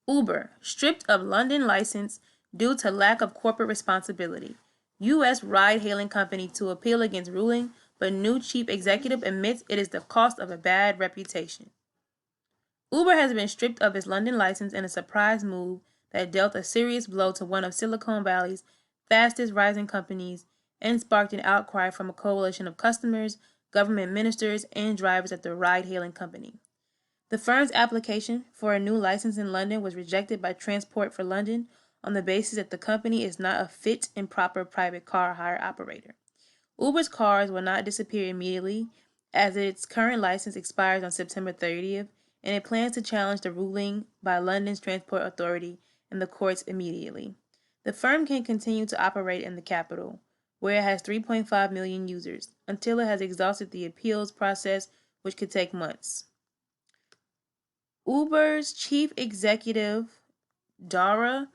Uber, stripped of London license due to lack of corporate responsibility. U.S. ride-hailing company to appeal against ruling, but new chief executive admits it is the cost of a bad reputation. Uber has been stripped of its London license in a surprise move that dealt a serious blow to one of Silicon Valley's fastest rising companies and sparked an outcry from a coalition of customers, government ministers, and drivers at the ride-hailing company. The firm's application for a new license in London was rejected by Transport for London on the basis that the company is not a fit and proper private car hire operator. Uber's cars will not disappear immediately, as its current license expires on September 30th, and it plans to challenge the ruling by London's Transport Authority in the courts immediately. The firm can continue to operate in the capital, where it has 3.5 million users, until it has exhausted the appeals process, which could take months. Uber's chief executive, Dara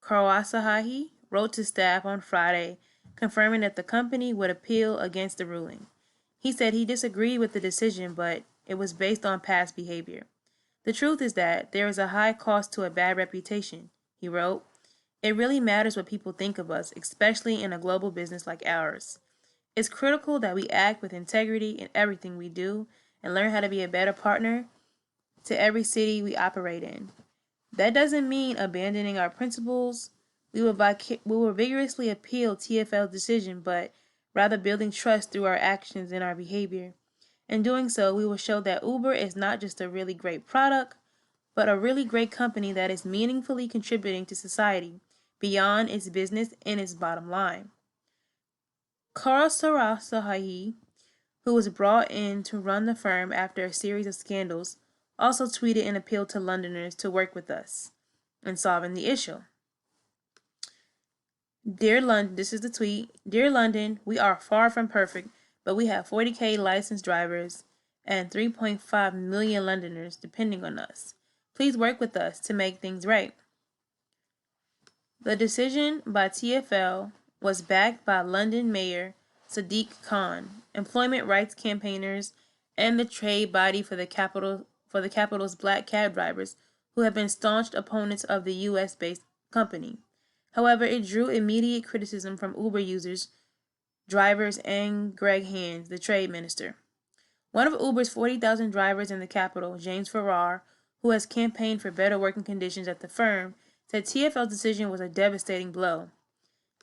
Khosrowshahi, wrote to staff on Friday, confirming that the company would appeal against the ruling. He said he disagreed with the decision, but it was based on past behavior. The truth is that there is a high cost to a bad reputation, he wrote. It really matters what people think of us, especially in a global business like ours. It's critical that we act with integrity in everything we do and learn how to be a better partner to every city we operate in. That doesn't mean abandoning our principles. We will vigorously appeal TfL's decision, but rather building trust through our actions and our behavior. In doing so, we will show that Uber is not just a really great product, but a really great company that is meaningfully contributing to society beyond its business and its bottom line. Khosrowshahi, who was brought in to run the firm after a series of scandals, also tweeted an appeal to Londoners to work with us in solving the issue. Dear London, this is the tweet. Dear London, we are far from perfect, but we have 40K licensed drivers and 3.5 million Londoners depending on us. Please work with us to make things right. The decision by TfL was backed by London Mayor Sadiq Khan, employment rights campaigners, and the trade body for the capital's black cab drivers, who have been staunch opponents of the U.S.-based company. However, it drew immediate criticism from Uber users, drivers, and Greg Hands, the trade minister. One of Uber's 40,000 drivers in the capital, James Farrar, who has campaigned for better working conditions at the firm, said TfL's decision was a devastating blow.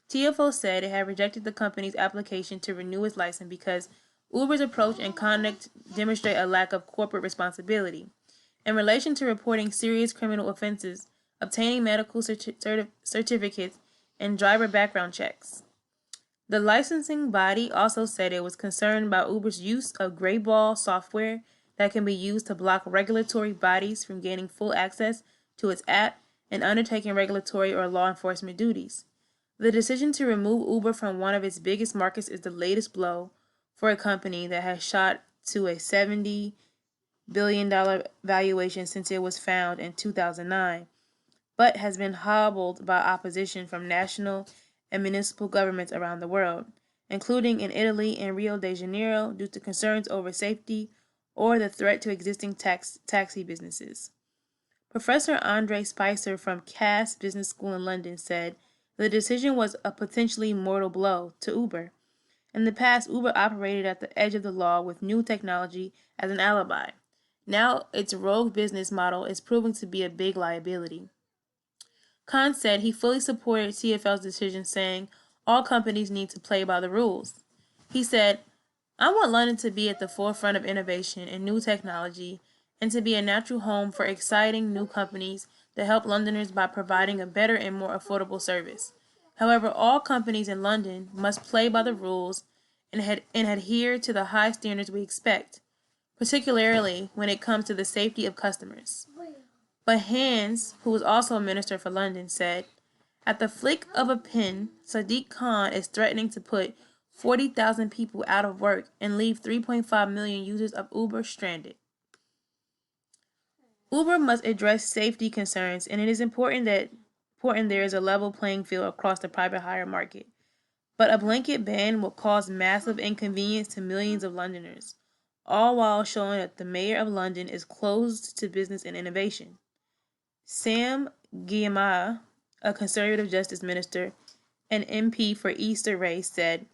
TfL said it had rejected the company's application to renew its license because Uber's approach and conduct demonstrate a lack of corporate responsibility. In relation to reporting serious criminal offenses, obtaining medical certificates, and driver background checks. The licensing body also said it was concerned about Uber's use of Greyball software that can be used to block regulatory bodies from gaining full access to its app and undertaking regulatory or law enforcement duties. The decision to remove Uber from one of its biggest markets is the latest blow for a company that has shot to a $70 billion valuation since it was founded in 2009, but has been hobbled by opposition from national and municipal governments around the world, including in Italy and Rio de Janeiro, due to concerns over safety or the threat to existing taxi businesses. Professor Andre Spicer from Cass Business School in London said the decision was a potentially mortal blow to Uber. In the past, Uber operated at the edge of the law with new technology as an alibi. Now its rogue business model is proving to be a big liability. Khan said he fully supported TfL's decision, saying all companies need to play by the rules. He said, I want London to be at the forefront of innovation and new technology and to be a natural home for exciting new companies that help Londoners by providing a better and more affordable service. However, all companies in London must play by the rules and adhere to the high standards we expect, particularly when it comes to the safety of customers. But Hands, who was also a minister for London, said, at the flick of a pen, Sadiq Khan is threatening to put 40,000 people out of work and leave 3.5 million users of Uber stranded. Uber must address safety concerns, and it is important there is a level playing field across the private hire market. But a blanket ban will cause massive inconvenience to millions of Londoners, all while showing that the mayor of London is closed to business and innovation. Sam Gyimah, a conservative justice minister and MP for Easter Race, said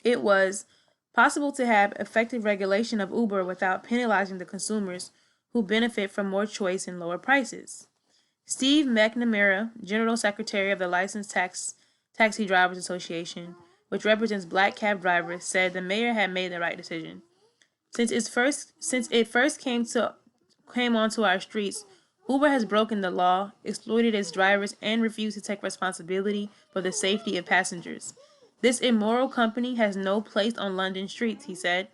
it was possible to have effective regulation of Uber without penalizing the consumers who benefit from more choice and lower prices. Steve McNamara, General Secretary of the Licensed Taxi Drivers Association, which represents black cab drivers, said the mayor had made the right decision. Since it first came onto our streets, Uber has broken the law, exploited its drivers, and refused to take responsibility for the safety of passengers. This immoral company has no place on London streets, he said.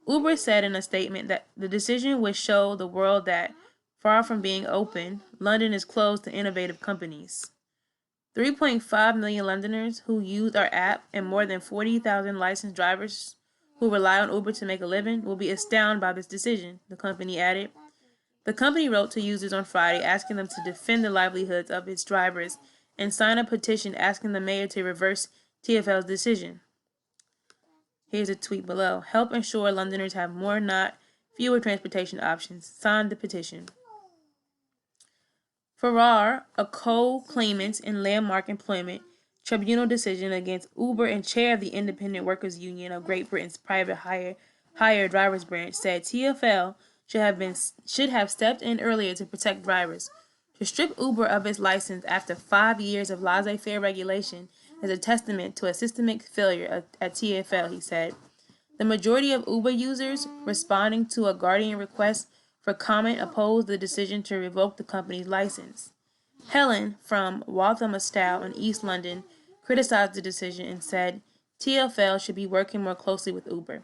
Uber said in a statement that the decision would show the world that, far from being open, London is closed to innovative companies. 3.5 million Londoners who use our app and more than 40,000 licensed drivers who rely on Uber to make a living will be astounded by this decision, the company added. The company wrote to users on Friday asking them to defend the livelihoods of its drivers and sign a petition asking the mayor to reverse TfL's decision. Here's a tweet below. Help ensure Londoners have more, not fewer transportation options. Sign the petition. Farrar, a co-claimant in landmark employment tribunal decision against Uber and chair of the Independent Workers Union of Great Britain's private hire drivers branch, said TfL should have stepped in earlier to protect drivers. To strip Uber of its license after 5 years of laissez-faire regulation is a testament to a systemic failure at TfL, he said. The majority of Uber users responding to a Guardian request for comment opposed the decision to revoke the company's license. Helen from Walthamstow in East London criticized the decision and said TfL should be working more closely with Uber.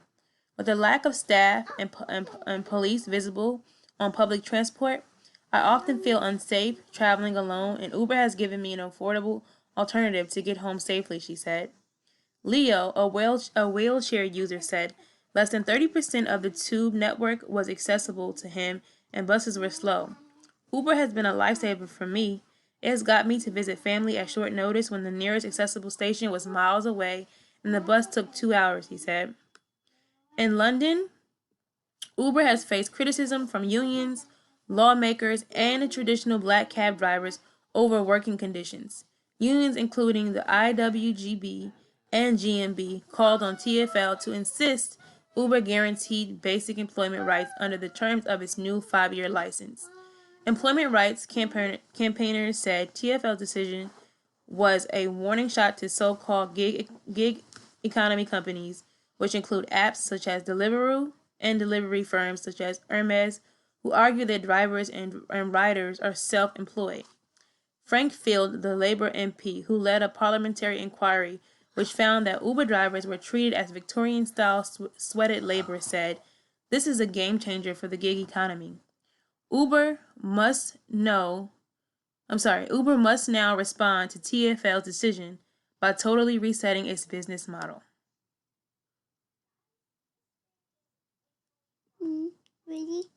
With a lack of staff and police visible on public transport, I often feel unsafe traveling alone, and Uber has given me an affordable alternative to get home safely, she said. Leo, a wheelchair user, said less than 30% of the tube network was accessible to him and buses were slow. Uber has been a lifesaver for me. It has got me to visit family at short notice when the nearest accessible station was miles away and the bus took 2 hours, he said. In London, Uber has faced criticism from unions, lawmakers, and the traditional black cab drivers over working conditions. Unions including the IWGB and GMB called on TfL to insist Uber guaranteed basic employment rights under the terms of its new 5-year license. Employment rights campaigners said TfL's decision was a warning shot to so-called gig economy companies, which include apps such as Deliveroo and delivery firms such as Hermes, who argue that drivers and riders are self-employed. Frank Field, the Labour MP, who led a parliamentary inquiry which found that Uber drivers were treated as Victorian-style sweated labor, said, "This is a game changer for the gig economy. Uber must now respond to TfL's decision by totally resetting its business model." Ready?